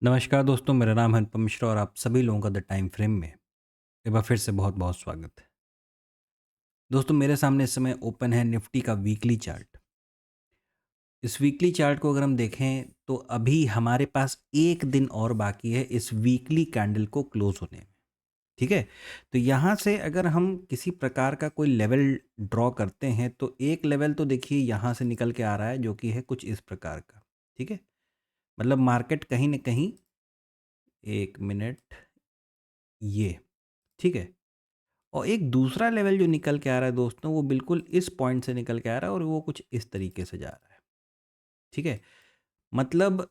नमस्कार दोस्तों, मेरा नाम है अनुपम मिश्रा और आप सभी लोगों का द टाइम फ्रेम में एक बार फिर से बहुत बहुत स्वागत है। दोस्तों, मेरे सामने इस समय ओपन है निफ्टी का वीकली चार्ट। इस वीकली चार्ट को अगर हम देखें तो अभी हमारे पास एक दिन और बाकी है इस वीकली कैंडल को क्लोज होने में। ठीक है, तो यहाँ से अगर हम किसी प्रकार का कोई लेवल ड्रॉ करते हैं तो एक लेवल तो देखिए यहाँ से निकल के आ रहा है जो कि है कुछ इस प्रकार का। ठीक है, मतलब मार्केट कहीं ना कहीं, एक मिनट, ये, ठीक है, और एक दूसरा लेवल जो निकल के आ रहा है दोस्तों, वो बिल्कुल इस पॉइंट से निकल के आ रहा है और वो कुछ इस तरीके से जा रहा है। ठीक है, मतलब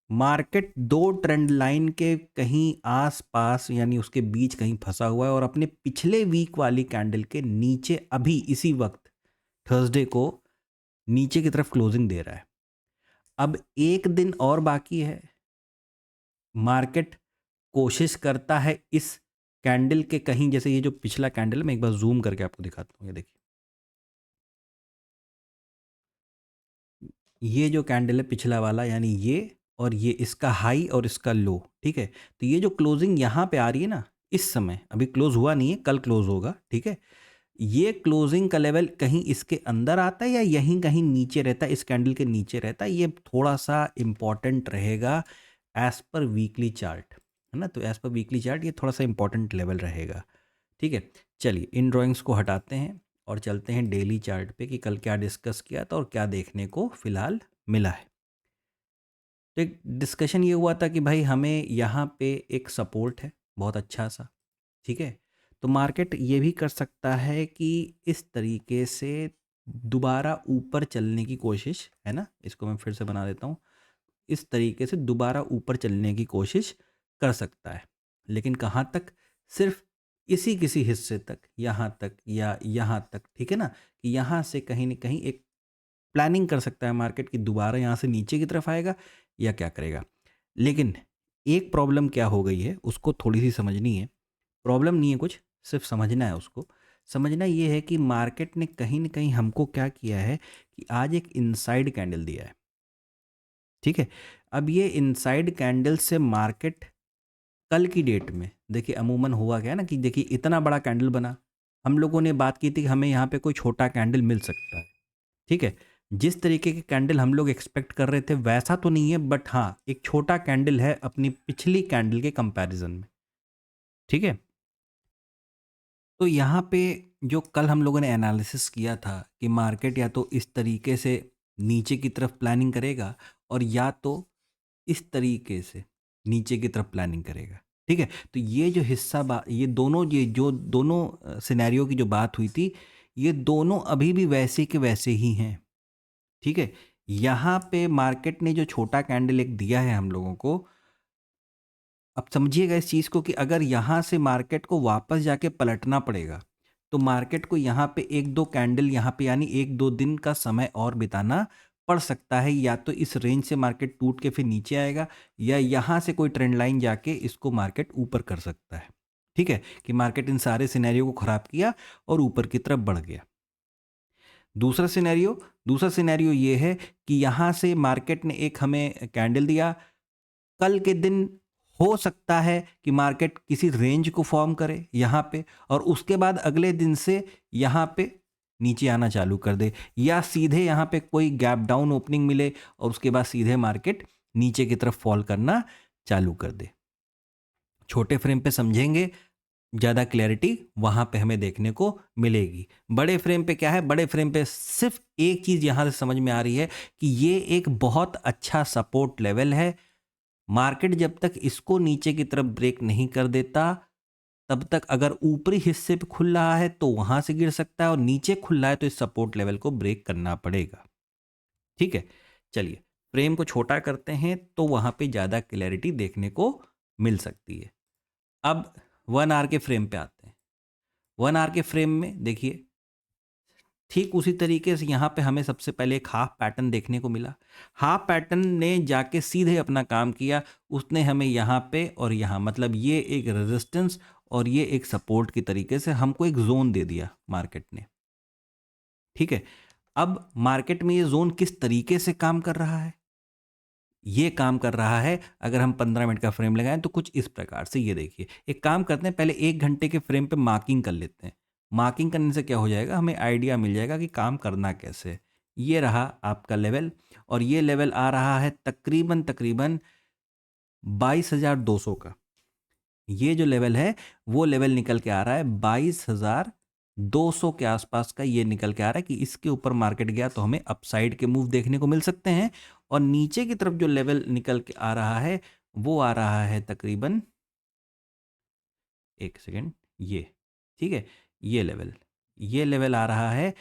मार्केट दो ट्रेंड लाइन के कहीं आस पास यानी उसके बीच कहीं फंसा हुआ है और अपने पिछले वीक वाली कैंडल के नीचे अभी इसी वक्त थर्सडे को नीचे की तरफ क्लोजिंग दे रहा है। अब एक दिन और बाकी है। मार्केट कोशिश करता है इस कैंडल के कहीं, जैसे ये जो पिछला कैंडल, मैं एक बार जूम करके आपको दिखाता हूँ, ये देखिए, ये जो कैंडल है पिछला वाला, यानी ये और ये, इसका हाई और इसका लो। ठीक है, तो ये जो क्लोजिंग यहाँ पे आ रही है ना, इस समय अभी क्लोज हुआ नहीं है, कल क्लोज होगा। ठीक है, ये क्लोजिंग का लेवल कहीं इसके अंदर आता है या यहीं कहीं नीचे रहता है, इस कैंडल के नीचे रहता है, ये थोड़ा सा इंपॉर्टेंट रहेगा एज पर वीकली चार्ट, है ना। तो एज पर वीकली चार्ट ये थोड़ा सा इंपॉर्टेंट लेवल रहेगा। ठीक है, चलिए इन ड्राइंग्स को हटाते हैं और चलते हैं डेली चार्ट पे कि कल क्या डिस्कस किया था और क्या देखने को फिलहाल मिला है। तो एक डिस्कशन ये हुआ था कि भाई हमें यहाँ पे एक सपोर्ट है बहुत अच्छा सा। ठीक है, तो मार्केट ये भी कर सकता है कि इस तरीके से दोबारा ऊपर चलने की कोशिश, है ना, इसको मैं फिर से बना देता हूँ, इस तरीके से दोबारा ऊपर चलने की कोशिश कर सकता है। लेकिन कहाँ तक? सिर्फ इसी किसी हिस्से तक, यहाँ तक या यहाँ तक। ठीक है ना, कि यहाँ से कहीं ना कहीं एक प्लानिंग कर सकता है मार्केट कि दोबारा यहाँ से नीचे की तरफ आएगा या क्या करेगा। लेकिन एक प्रॉब्लम क्या हो गई है उसको थोड़ी सी समझनी है। प्रॉब्लम नहीं है कुछ, सिर्फ समझना है उसको। समझना ये है कि मार्केट ने कहीं ना कहीं हमको क्या किया है कि आज एक इनसाइड कैंडल दिया है। ठीक है, अब ये इनसाइड कैंडल से मार्केट कल की डेट में देखिए अमूमन हुआ क्या है ना, कि देखिए इतना बड़ा कैंडल बना, हम लोगों ने बात की थी कि हमें यहाँ पे कोई छोटा कैंडल मिल सकता है। ठीक है, जिस तरीके के कैंडल हम लोग एक्सपेक्ट कर रहे थे वैसा तो नहीं है, बट हाँ एक छोटा कैंडल है अपनी पिछली कैंडल के कंपैरिजन में। ठीक है, तो यहाँ पे जो कल हम लोगों ने एनालिसिस किया था कि मार्केट या तो इस तरीके से नीचे की तरफ प्लानिंग करेगा और या तो इस तरीके से नीचे की तरफ प्लानिंग करेगा। ठीक है, तो ये जो हिस्सा ये दोनों, ये जो दोनों सिनेरियो की जो बात हुई थी, ये दोनों अभी भी वैसे के वैसे ही हैं। ठीक है, यहाँ पे मार्केट ने जो छोटा कैंडल एक दिया है हम लोगों को, अब समझिएगा इस चीज़ को कि अगर यहाँ से मार्केट को वापस जाके पलटना पड़ेगा तो मार्केट को यहाँ पे एक दो कैंडल, यहाँ पे यानी एक दो दिन का समय और बिताना पड़ सकता है। या तो इस रेंज से मार्केट टूट के फिर नीचे आएगा या यहाँ से कोई ट्रेंड लाइन जाके इसको मार्केट ऊपर कर सकता है। ठीक है, कि मार्केट इन सारे सिनेरियो को ख़राब किया और ऊपर की तरफ बढ़ गया। दूसरा सिनेरियो ये है कि यहाँ से मार्केट ने एक हमें कैंडल दिया, कल के दिन हो सकता है कि मार्केट किसी रेंज को फॉर्म करे यहाँ पे और उसके बाद अगले दिन से यहाँ पे नीचे आना चालू कर दे, या सीधे यहाँ पे कोई गैप डाउन ओपनिंग मिले और उसके बाद सीधे मार्केट नीचे की तरफ फॉल करना चालू कर दे। छोटे फ्रेम पे समझेंगे, ज़्यादा क्लैरिटी वहाँ पे हमें देखने को मिलेगी। बड़े फ्रेम पे क्या है? बड़े फ्रेम पे सिर्फ एक चीज़ यहाँ से समझ में आ रही है कि ये एक बहुत अच्छा सपोर्ट लेवल है। मार्केट जब तक इसको नीचे की तरफ ब्रेक नहीं कर देता तब तक अगर ऊपरी हिस्से पे खुल रहा है तो वहां से गिर सकता है और नीचे खुल रहा है तो इस सपोर्ट लेवल को ब्रेक करना पड़ेगा। ठीक है, चलिए फ्रेम को छोटा करते हैं तो वहां पे ज़्यादा क्लैरिटी देखने को मिल सकती है। अब 1 आवर के फ्रेम पे आते हैं। 1 आवर के फ्रेम में देखिए ठीक उसी तरीके से यहाँ पे हमें सबसे पहले एक हाफ पैटर्न देखने को मिला। हाफ पैटर्न ने जाके सीधे अपना काम किया, उसने हमें यहाँ पे और यहाँ, मतलब ये एक रेजिस्टेंस और ये एक सपोर्ट की तरीके से हमको एक जोन दे दिया मार्केट ने। ठीक है, अब मार्केट में ये जोन किस तरीके से काम कर रहा है, ये काम कर रहा है। अगर हम 15 मिनट का फ्रेम लगाएं तो कुछ इस प्रकार से, ये देखिए। एक काम करते हैं, पहले 1 घंटे के फ्रेम पे मार्किंग कर लेते हैं। मार्किंग करने से क्या हो जाएगा, हमें आइडिया मिल जाएगा कि काम करना कैसे है। ये रहा आपका लेवल, और ये लेवल आ रहा है तकरीबन तकरीबन 22,200 का। ये जो लेवल है वो लेवल निकल के आ रहा है 22,200 के आसपास का। ये निकल के आ रहा है कि इसके ऊपर मार्केट गया तो हमें अपसाइड के मूव देखने को मिल सकते हैं। और नीचे की तरफ जो लेवल निकल के आ रहा है वो आ रहा है तकरीबन, एक सेकेंड, ये, ठीक है, ये लेवल आ रहा है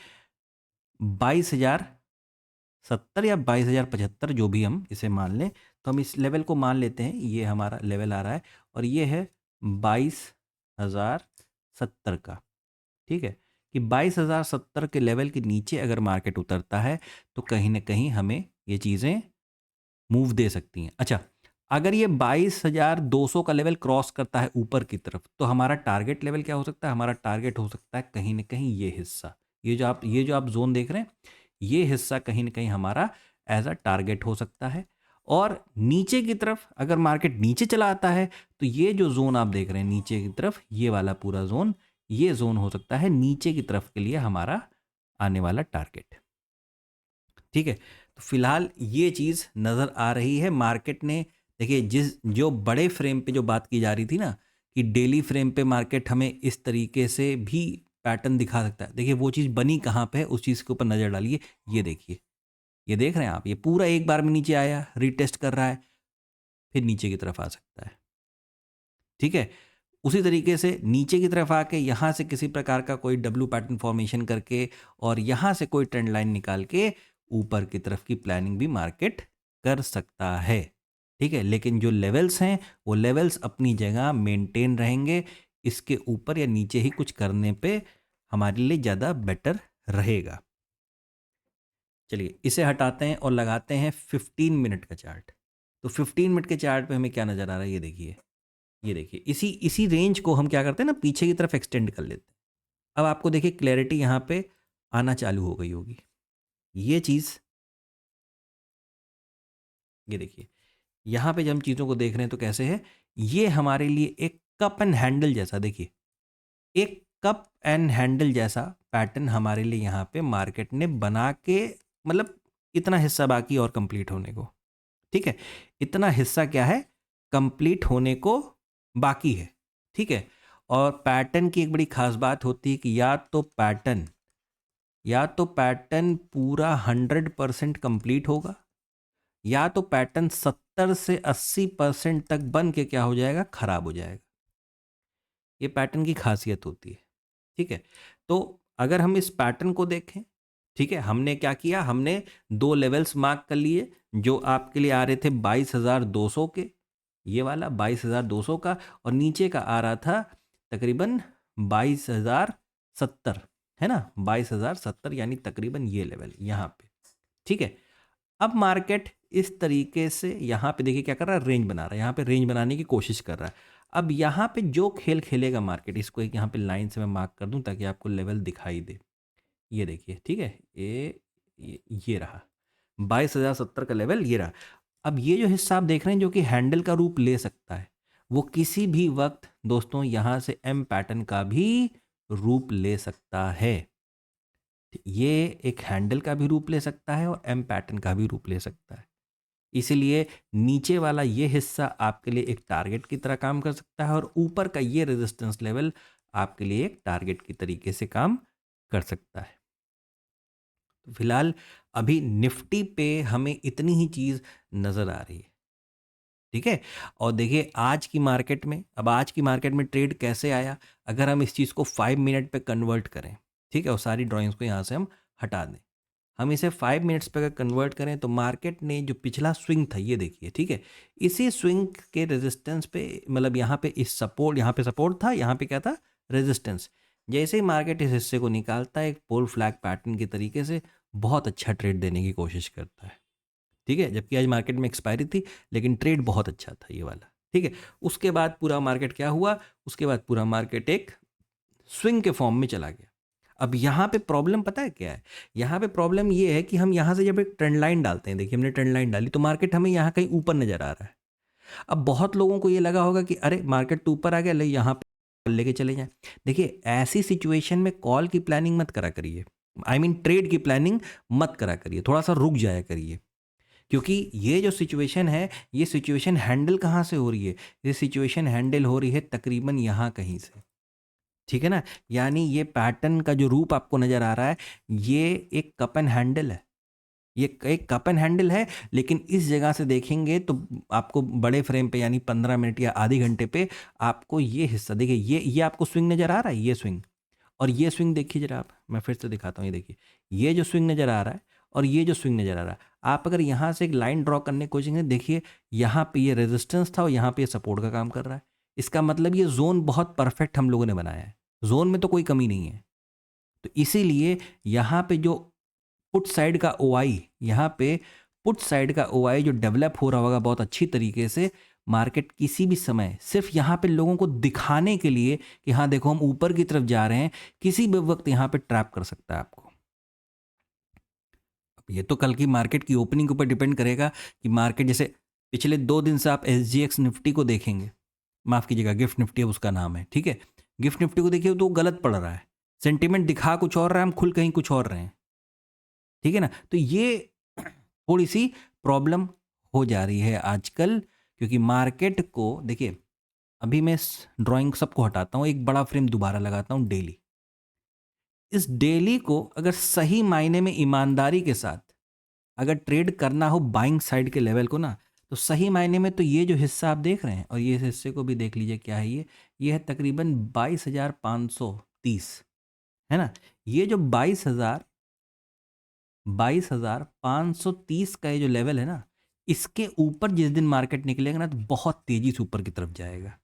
22,070 या 22,075, जो भी हम इसे मान लें। तो हम इस लेवल को मान लेते हैं, ये हमारा लेवल आ रहा है, और ये है 22,070 का। ठीक है, कि 22,070 के लेवल के नीचे अगर मार्केट उतरता है तो कहीं ना कहीं हमें ये चीज़ें मूव दे सकती हैं। अच्छा, अगर ये 22,200 का लेवल क्रॉस करता है ऊपर की तरफ, तो हमारा टारगेट लेवल क्या हो सकता है? हमारा टारगेट हो सकता है कहीं ना कहीं ये हिस्सा, ये जो आप जोन देख रहे हैं, ये हिस्सा कहीं ना कहीं हमारा एज अ टारगेट हो सकता है। और नीचे की तरफ अगर मार्केट नीचे चला आता है तो ये जो जोन आप देख रहे हैं नीचे की तरफ, ये वाला पूरा जोन, ये जोन हो सकता है नीचे की तरफ के लिए हमारा आने वाला टारगेट। ठीक है, तो फिलहाल ये चीज़ नज़र आ रही है मार्केट ने। देखिए, जो बड़े फ्रेम पे जो बात की जा रही थी ना, कि डेली फ्रेम पे मार्केट हमें इस तरीके से भी पैटर्न दिखा सकता है। देखिए वो चीज़ बनी कहाँ पे है, उस चीज़ के ऊपर नज़र डालिए। ये देखिए, ये देख रहे हैं आप, ये पूरा एक बार में नीचे आया, रीटेस्ट कर रहा है, फिर नीचे की तरफ आ सकता है। ठीक है, उसी तरीके से नीचे की तरफ आके यहाँ से किसी प्रकार का कोई डब्ल्यू पैटर्न फॉर्मेशन करके और यहाँ से कोई ट्रेंड लाइन निकाल के ऊपर की तरफ की प्लानिंग भी मार्केट कर सकता है। ठीक है, लेकिन जो लेवल्स हैं वो लेवल्स अपनी जगह मेंटेन रहेंगे। इसके ऊपर या नीचे ही कुछ करने पे हमारे लिए ज़्यादा बेटर रहेगा। चलिए इसे हटाते हैं और लगाते हैं 15 मिनट का चार्ट। तो 15 मिनट के चार्ट पे हमें क्या नज़र आ रहा है, ये देखिए। ये देखिए, इसी इसी रेंज को हम क्या करते हैं ना, पीछे की तरफ एक्सटेंड कर लेते हैं। अब आपको देखिए क्लैरिटी यहाँ पे आना चालू हो गई होगी। ये चीज़, ये देखिए, यहाँ पे जब हम चीज़ों को देख रहे हैं तो कैसे है, ये हमारे लिए एक कप एंड हैंडल जैसा, देखिए एक कप एंड हैंडल जैसा पैटर्न हमारे लिए यहाँ पे मार्केट ने बना के, मतलब इतना हिस्सा बाकी और कंप्लीट होने को। ठीक है, इतना हिस्सा क्या है, कंप्लीट होने को बाकी है। ठीक है, और पैटर्न की एक बड़ी खास बात होती है कि या तो पैटर्न पूरा 100% कंप्लीट होगा, या तो पैटर्न 70 से 80% तक बन के क्या हो जाएगा, खराब हो जाएगा। ये पैटर्न की खासियत होती है। ठीक है, तो अगर हम इस पैटर्न को देखें, ठीक है, हमने क्या किया, हमने दो लेवल्स मार्क कर लिए जो आपके लिए आ रहे थे 22,200 के, ये वाला 22,200 का, और नीचे का आ रहा था तकरीबन 22,070, है ना, 22,070, यानी तकरीबन ये लेवल यहाँ पे। ठीक है, अब मार्केट इस तरीके से यहाँ पे देखिए क्या कर रहा है, रेंज बना रहा है, यहाँ पे रेंज बनाने की कोशिश कर रहा है। अब यहाँ पे जो खेल खेलेगा मार्केट, इसको एक यहाँ पे लाइन से मैं मार्क कर दूं ताकि आपको लेवल दिखाई दे। ये देखिए, ठीक है, ये रहा 22,070 का लेवल, ये रहा। अब ये जो हिस्सा आप देख रहे हैं जो कि हैंडल का रूप ले सकता है, वो किसी भी वक्त दोस्तों यहाँ से एम पैटर्न का भी रूप ले सकता है। ये एक हैंडल का भी रूप ले सकता है और एम पैटर्न का भी रूप ले सकता है। इसीलिए नीचे वाला ये हिस्सा आपके लिए एक टारगेट की तरह काम कर सकता है और ऊपर का ये रेजिस्टेंस लेवल आपके लिए एक टारगेट की तरीके से काम कर सकता है। तो फिलहाल अभी निफ्टी पे हमें इतनी ही चीज़ नज़र आ रही है। ठीक है, और देखिए आज की मार्केट में, अब आज की मार्केट में ट्रेड कैसे आया, अगर हम इस चीज़ को 5 मिनट पे कन्वर्ट करें, ठीक है, और सारी ड्राइंग्स को यहाँ से हम हटा दें, हम इसे 5 मिनट्स पे अगर कन्वर्ट करें तो मार्केट ने जो पिछला स्विंग था, ये देखिए, ठीक है, इसी स्विंग के रेजिस्टेंस पे, मतलब यहाँ पे इस सपोर्ट, यहाँ पे सपोर्ट था, यहाँ पे क्या था, रेजिस्टेंस। जैसे ही मार्केट इस हिस्से को निकालता है एक पोल फ्लैग पैटर्न के तरीके से, बहुत अच्छा ट्रेड देने की कोशिश करता है। ठीक है, जबकि आज मार्केट में एक्सपायरी थी लेकिन ट्रेड बहुत अच्छा था ये वाला। ठीक है, उसके बाद पूरा मार्केट क्या हुआ, उसके बाद पूरा मार्केट एक स्विंग के फॉर्म में चला गया। अब यहाँ पे प्रॉब्लम पता है क्या है? यहाँ पे प्रॉब्लम ये है कि हम यहाँ से जब एक ट्रेंड लाइन डालते हैं, देखिए हमने ट्रेंड लाइन डाली तो मार्केट हमें यहाँ कहीं ऊपर नज़र आ रहा है। अब बहुत लोगों को ये लगा होगा कि अरे मार्केट तो ऊपर आ गया, ले यहाँ पे लेके चले जाएं। देखिए ऐसी सिचुएशन में कॉल की प्लानिंग मत करा करिए, आई मीन ट्रेड की प्लानिंग मत करा करिए, थोड़ा सा रुक जाया करिए। क्योंकि ये जो सिचुएशन है, ये सिचुएशन हैंडल कहाँ से हो रही है? ये सिचुएशन हैंडल हो रही है तकरीबन यहाँ कहीं से, ठीक है ना? यानी ये पैटर्न का जो रूप आपको नज़र आ रहा है, ये एक कप एंड हैंडल है। ये एक कप एंड हैंडल है, लेकिन इस जगह से देखेंगे तो आपको बड़े फ्रेम पे यानी 15 मिनट या आधे घंटे पे आपको ये हिस्सा देखिए, ये आपको स्विंग नज़र आ रहा है, ये स्विंग, और ये स्विंग देखिए जरा आप, मैं फिर से दिखाता हूँ, ये देखिए ये जो स्विंग नज़र आ रहा है और ये जो स्विंग नज़र आ रहा है। आप अगर यहाँ से एक लाइन ड्रॉ करने की कोशिश करें, देखिए यहाँ पे ये रेजिस्टेंस था और यहाँ पे ये सपोर्ट का काम कर रहा है। इसका मतलब ये जोन बहुत परफेक्ट हम लोगों ने बनाया है, जोन में तो कोई कमी नहीं है। तो इसीलिए यहाँ पे जो पुट साइड का ओआई, यहाँ पे पुट साइड का ओआई जो डेवलप हो रहा होगा बहुत अच्छी तरीके से, मार्केट किसी भी समय सिर्फ यहाँ पे लोगों को दिखाने के लिए कि हाँ देखो हम ऊपर की तरफ जा रहे हैं, किसी भी वक्त यहाँ पे ट्रैप कर सकता है आपको। अब ये तो कल की मार्केट की ओपनिंग के ऊपर डिपेंड करेगा कि मार्केट, जैसे पिछले 2 दिन से आप SGX निफ्टी को देखेंगे, माफ़ कीजिएगा गिफ्ट निफ्टी उसका नाम है, ठीक है, गिफ्ट निफ्टी को देखिए तो गलत पड़ रहा है, सेंटिमेंट दिखा कुछ और रहा है, हम खुल कहीं कुछ और रहे हैं, ठीक है ना? तो ये थोड़ी सी प्रॉब्लम हो जा रही है आजकल, क्योंकि मार्केट को देखिए, अभी मैं इस ड्राइंग सबको हटाता हूँ, एक बड़ा फ्रेम दोबारा लगाता हूँ, डेली। इस डेली को अगर सही मायने में ईमानदारी के साथ अगर ट्रेड करना हो बाइंग साइड के लेवल को ना, तो सही मायने में तो ये जो हिस्सा आप देख रहे हैं, और ये हिस्से को भी देख लीजिए क्या है, ये है तकरीबन 22,530, है ना? ये जो 22,530 का ये जो लेवल है ना, इसके ऊपर जिस दिन मार्केट निकलेगा ना तो बहुत तेजी से ऊपर की तरफ जाएगा।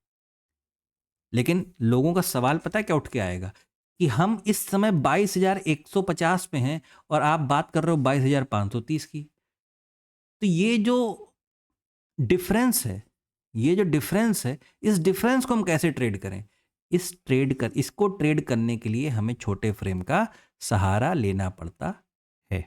लेकिन लोगों का सवाल पता है क्या उठ के आएगा कि हम इस समय 22,150 पे हैं और आप बात कर रहे हो 22,530 की। तो ये जो डिफरेंस है, ये जो डिफरेंस है, इस डिफरेंस को हम कैसे ट्रेड करें? इसको ट्रेड करने के लिए हमें छोटे फ्रेम का सहारा लेना पड़ता है,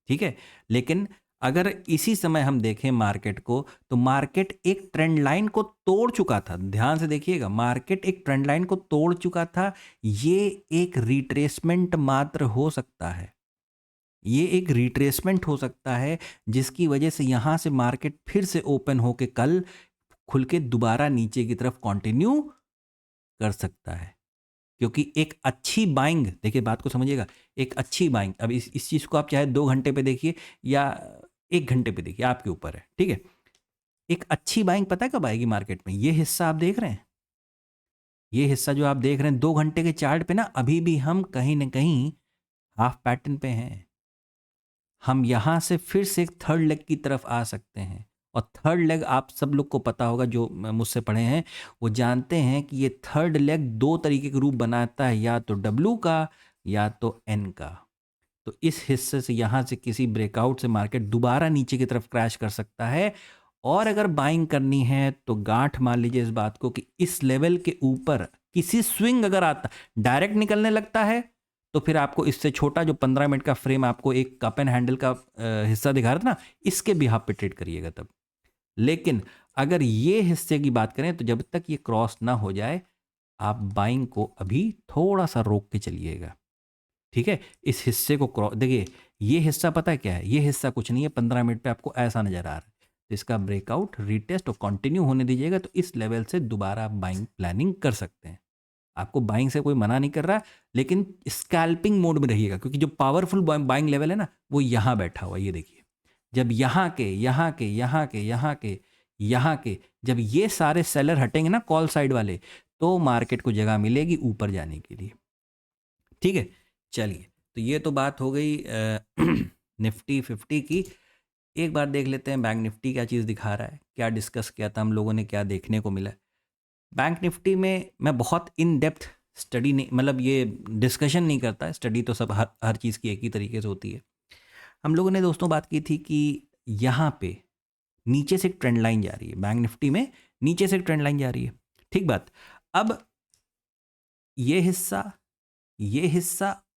ठीक है? लेकिन अगर इसी समय हम देखें मार्केट को, तो मार्केट एक ट्रेंड लाइन को तोड़ चुका था, ध्यान से देखिएगा, मार्केट एक ट्रेंड लाइन को तोड़ चुका था। ये एक रिट्रेसमेंट मात्र हो सकता है, ये एक रिट्रेसमेंट हो सकता है, जिसकी वजह से यहाँ से मार्केट फिर से ओपन होके कल खुल के दोबारा नीचे की तरफ कंटिन्यू कर सकता है। क्योंकि एक अच्छी बाइंग, देखिए बात को समझिएगा, एक अच्छी बाइंग, अब इस चीज़ को आप चाहे 2 घंटे पे देखिए या 1 घंटे पे देखिए, आपके ऊपर है, ठीक है? एक अच्छी बाइंग पता है कब आएगी मार्केट में? ये हिस्सा आप देख रहे हैं, ये हिस्सा जो आप देख रहे हैं 2 घंटे के चार्ट पे ना, अभी भी हम कहीं ना कहीं हाफ पैटर्न पे हैं। हम यहाँ से फिर से एक थर्ड लेग की तरफ आ सकते हैं, और थर्ड लेग आप सब लोग को पता होगा, जो मुझसे पढ़े हैं वो जानते हैं कि ये थर्ड लेग 2 तरीके के रूप बनाता है, या तो W का या तो N का। तो इस हिस्से से यहाँ से किसी ब्रेकआउट से मार्केट दोबारा नीचे की तरफ क्रैश कर सकता है, और अगर बाइंग करनी है तो गांठ मान लीजिए इस बात को कि इस लेवल के ऊपर किसी स्विंग अगर आता, डायरेक्ट निकलने लगता है, तो फिर आपको इससे छोटा जो 15 मिनट का फ्रेम आपको एक कप एंड हैंडल का हिस्सा दिखा रहा था ना, इसके भी हाफ पे ट्रेड करिएगा तब। लेकिन अगर ये हिस्से की बात करें तो जब तक ये क्रॉस ना हो जाए, आप बाइंग को अभी थोड़ा सा रोक के चलिएगा, ठीक है? इस हिस्से को क्रॉस देखिए, ये हिस्सा पता है क्या है? ये हिस्सा कुछ नहीं है, 15 मिनट पे आपको ऐसा नजर आ रहा है, तो इसका ब्रेकआउट, रीटेस्ट और कंटिन्यू होने दीजिएगा, तो इस लेवल से दोबारा आप बाइंग प्लानिंग कर सकते हैं। आपको बाइंग से कोई मना नहीं कर रहा, लेकिन स्कैल्पिंग मोड में रहिएगा, क्योंकि जो पावरफुल बाइंग लेवल है ना, वो यहाँ बैठा हुआ है, ये देखिए। जब यहाँ के यहाँ के यहाँ के यहाँ के यहाँ के जब ये सारे सेलर हटेंगे ना कॉल साइड वाले, तो मार्केट को जगह मिलेगी ऊपर जाने के लिए, ठीक है? चलिए, तो ये तो बात हो गई निफ्टी 50 की। एक बार देख लेते हैं बैंक निफ्टी क्या चीज़ दिखा रहा है, क्या डिस्कस किया था हम लोगों ने, क्या देखने को मिला। बैंक निफ्टी में मैं बहुत इन डेप्थ स्टडी नहीं, मतलब ये डिस्कशन नहीं करता, स्टडी तो सब हर चीज़ की एक ही तरीके से होती है। हम लोगों ने दोस्तों बात की थी कि यहाँ पे नीचे से एक ट्रेंड लाइन जा रही है, बैंक निफ्टी में नीचे से एक ट्रेंड लाइन जा रही है, ठीक बात। अब ये हिस्सा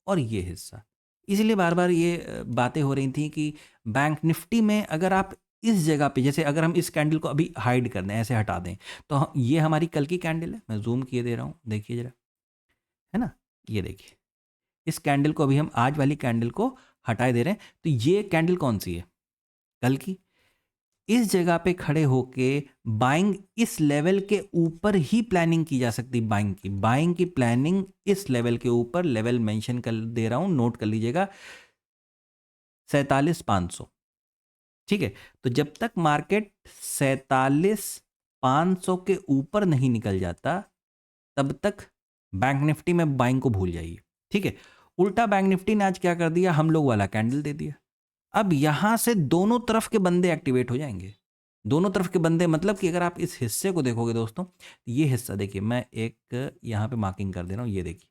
और ये हिस्सा। इसलिए बार बार ये बातें हो रही थी कि बैंक निफ्टी में अगर आप इस जगह पे, जैसे अगर हम इस कैंडल को अभी हाइड कर दें, ऐसे हटा दें, तो ये हमारी कल की कैंडल है, मैं जूम किए दे रहा हूँ, देखिए जरा, है ना, ये देखिए, इस कैंडल को अभी हम आज वाली कैंडल को हटाए दे रहे हैं, तो ये कैंडल कौन सी है, कल की। इस जगह पे खड़े होके बाइंग इस लेवल के ऊपर ही प्लानिंग की जा सकती, बाइंग की प्लानिंग इस लेवल के ऊपर, लेवल मेंशन कर दे रहा हूं, नोट कर लीजिएगा, 47,500। ठीक है, तो जब तक मार्केट 47,500 के ऊपर नहीं निकल जाता, तब तक बैंक निफ्टी में बाइंग को भूल जाइए। ठीक है, उल्टा बैंक निफ्टी ने आज क्या कर दिया, हम लोग वाला कैंडल दे दिया। अब यहां से दोनों तरफ के बंदे एक्टिवेट हो जाएंगे। दोनों तरफ के बंदे मतलब कि अगर आप इस हिस्से को देखोगे दोस्तों, ये हिस्सा देखिए, मैं एक यहां पे मार्किंग कर दे रहा हूं, ये देखिए,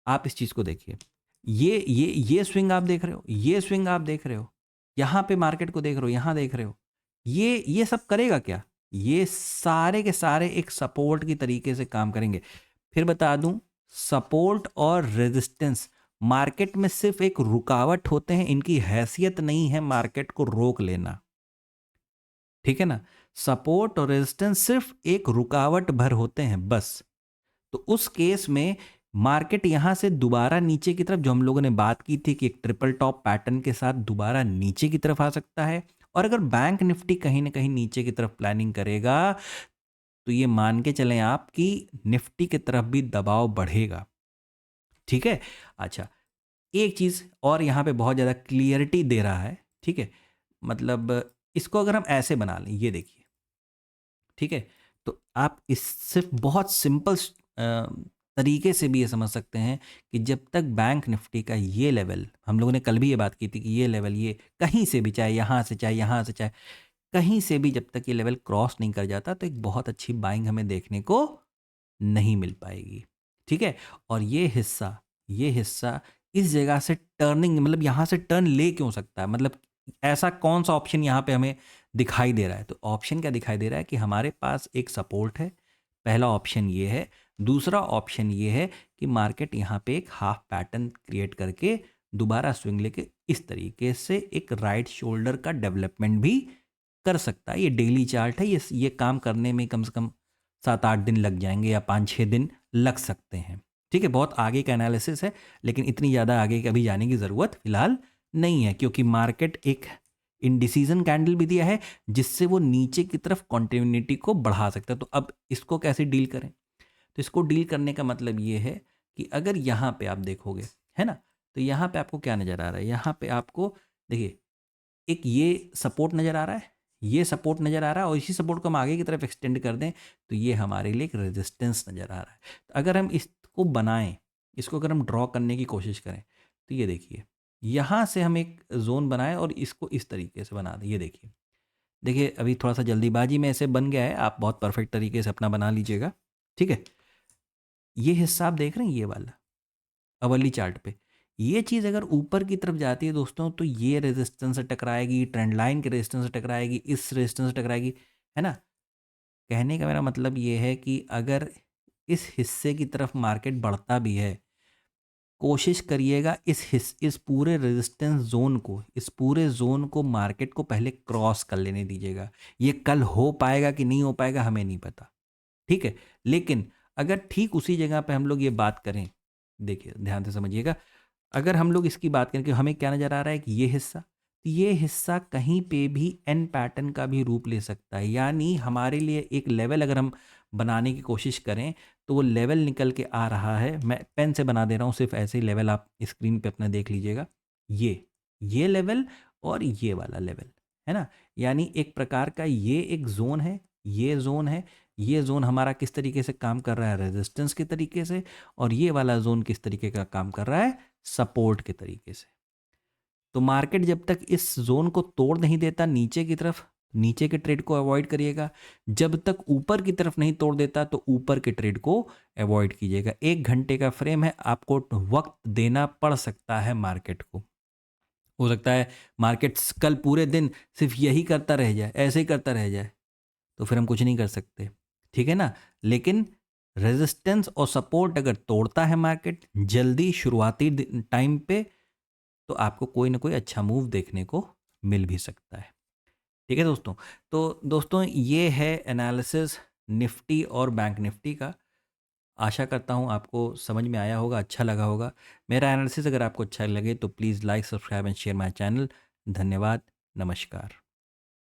आप इस चीज को देखिए, ये स्विंग आप देख रहे हो, ये स्विंग आप देख रहे हो, यहां पे मार्केट को देख रहे हो, यहां देख रहे हो, ये सब करेगा क्या, ये सारे के सारे एक सपोर्ट की तरीके से काम करेंगे। फिर बता दूं, सपोर्ट और रेजिस्टेंस मार्केट में सिर्फ एक रुकावट होते हैं, इनकी हैसियत नहीं है मार्केट को रोक लेना। ठीक है ना, सपोर्ट और रेजिस्टेंस सिर्फ एक रुकावट भर होते हैं बस। तो उस केस में मार्केट यहां से दोबारा नीचे की तरफ, जो हम लोगों ने बात की थी कि एक ट्रिपल टॉप पैटर्न के साथ दोबारा नीचे की तरफ आ सकता है। और अगर बैंक निफ्टी कहीं ना कहीं नीचे की तरफ प्लानिंग करेगा, तो ये मान के चलें आप कि निफ्टी की तरफ भी दबाव बढ़ेगा। ठीक है, अच्छा, एक चीज और यहां पे बहुत ज्यादा क्लियरिटी दे रहा है। ठीक है, मतलब इसको अगर हम ऐसे बना लें, ये देखिए, ठीक है, तो आप इस सिर्फ बहुत सिंपल तरीके से भी ये समझ सकते हैं कि जब तक बैंक निफ्टी का ये लेवल, हम लोगों ने कल भी ये बात की थी कि ये लेवल, ये कहीं से भी, चाहे यहाँ से चाहे यहाँ से चाहे कहीं से भी, जब तक ये लेवल क्रॉस नहीं कर जाता, तो एक बहुत अच्छी बाइंग हमें देखने को नहीं मिल पाएगी। ठीक है, और ये हिस्सा इस जगह से टर्निंग, मतलब यहाँ से टर्न ले क्यों सकता है, मतलब ऐसा कौन सा ऑप्शन यहाँ पे हमें दिखाई दे रहा है। तो ऑप्शन क्या दिखाई दे रहा है कि हमारे पास एक सपोर्ट है, पहला ऑप्शन ये है। दूसरा ऑप्शन ये है कि मार्केट यहाँ पे एक हाफ पैटर्न क्रिएट करके दोबारा स्विंग लेके इस तरीके से एक राइट शोल्डर का डेवलपमेंट भी कर सकता है। ये डेली चार्ट है, ये काम करने में कम से कम 7-8 दिन लग जाएंगे या 5-6 दिन लग सकते हैं। ठीक है, बहुत आगे का एनालिसिस है, लेकिन इतनी ज़्यादा आगे कभी जाने की ज़रूरत फिलहाल नहीं है, क्योंकि मार्केट एक इंडिसीजन कैंडल भी दिया है जिससे वो नीचे की तरफ कॉन्टिन्यूटी को बढ़ा सकता है। तो अब इसको कैसे डील करें, तो इसको डील करने का मतलब ये है कि अगर यहाँ पे आप देखोगे, है ना, तो यहाँ पे आपको क्या नज़र आ रहा है, यहाँ पे आपको देखिए एक ये सपोर्ट नज़र आ रहा है, ये सपोर्ट नज़र आ रहा है, और इसी सपोर्ट को हम आगे की तरफ एक्सटेंड कर दें तो ये हमारे लिए एक रेजिस्टेंस नज़र आ रहा है। तो अगर हम इसको बनाएं, इसको अगर हम ड्रॉ करने की कोशिश करें, तो ये देखिए, यहाँ से हम एक जोन बनाएं और इसको इस तरीके से बना दें। ये देखिए, देखिए अभी थोड़ा सा जल्दीबाजी में ऐसे बन गया है, आप बहुत परफेक्ट तरीके से अपना बना लीजिएगा। ठीक है, ये हिस्सा आप देख रहे हैं, ये वाला अवली चार्ट पे, ये चीज़ अगर ऊपर की तरफ जाती है दोस्तों, तो ये रेजिस्टेंस से टकराएगी, ट्रेंड लाइन के रेजिस्टेंस से टकराएगी, इस रेजिस्टेंस से टकराएगी, है ना। कहने का मेरा मतलब ये है कि अगर इस हिस्से की तरफ मार्केट बढ़ता भी है, कोशिश करिएगा इस पूरे रेजिस्टेंस जोन को, इस पूरे जोन को मार्केट को पहले क्रॉस कर लेने दीजिएगा। ये कल हो पाएगा कि नहीं हो पाएगा हमें नहीं पता। ठीक है, लेकिन अगर ठीक उसी जगह पे हम लोग ये बात करें, देखिए ध्यान से समझिएगा, अगर हम लोग इसकी बात करें कि हमें क्या नज़र आ रहा है कि ये हिस्सा कहीं पे भी एन पैटर्न का भी रूप ले सकता है। यानी हमारे लिए एक लेवल अगर हम बनाने की कोशिश करें, तो वो लेवल निकल के आ रहा है, मैं पेन से बना दे रहा हूँ, सिर्फ ऐसे ही लेवल आप स्क्रीन पे अपना देख लीजिएगा, ये लेवल और ये वाला लेवल, है ना। यानी एक प्रकार का ये एक जोन है, ये जोन है, ये जोन हमारा किस तरीके से काम कर रहा है, रेजिस्टेंस के तरीके से, और ये वाला जोन किस तरीके का काम कर रहा है, सपोर्ट के तरीके से। तो मार्केट जब तक इस जोन को तोड़ नहीं देता नीचे की तरफ, नीचे के ट्रेड को अवॉइड करिएगा। जब तक ऊपर की तरफ नहीं तोड़ देता, तो ऊपर के ट्रेड को अवॉइड कीजिएगा। 1 घंटे का फ्रेम है, आपको वक्त देना पड़ सकता है मार्केट को। हो सकता है मार्केट कल पूरे दिन सिर्फ यही करता रह जाए, ऐसे ही करता रह जाए, तो फिर हम कुछ नहीं कर सकते। ठीक है ना, लेकिन रेजिस्टेंस और सपोर्ट अगर तोड़ता है मार्केट जल्दी शुरुआती टाइम पे, तो आपको कोई ना कोई अच्छा मूव देखने को मिल भी सकता है। ठीक है दोस्तों, तो दोस्तों ये है एनालिसिस निफ्टी और बैंक निफ्टी का। आशा करता हूँ आपको समझ में आया होगा, अच्छा लगा होगा। मेरा एनालिसिस अगर आपको अच्छा लगे तो please like, subscribe and share my channel. धन्यवाद, नमस्कार।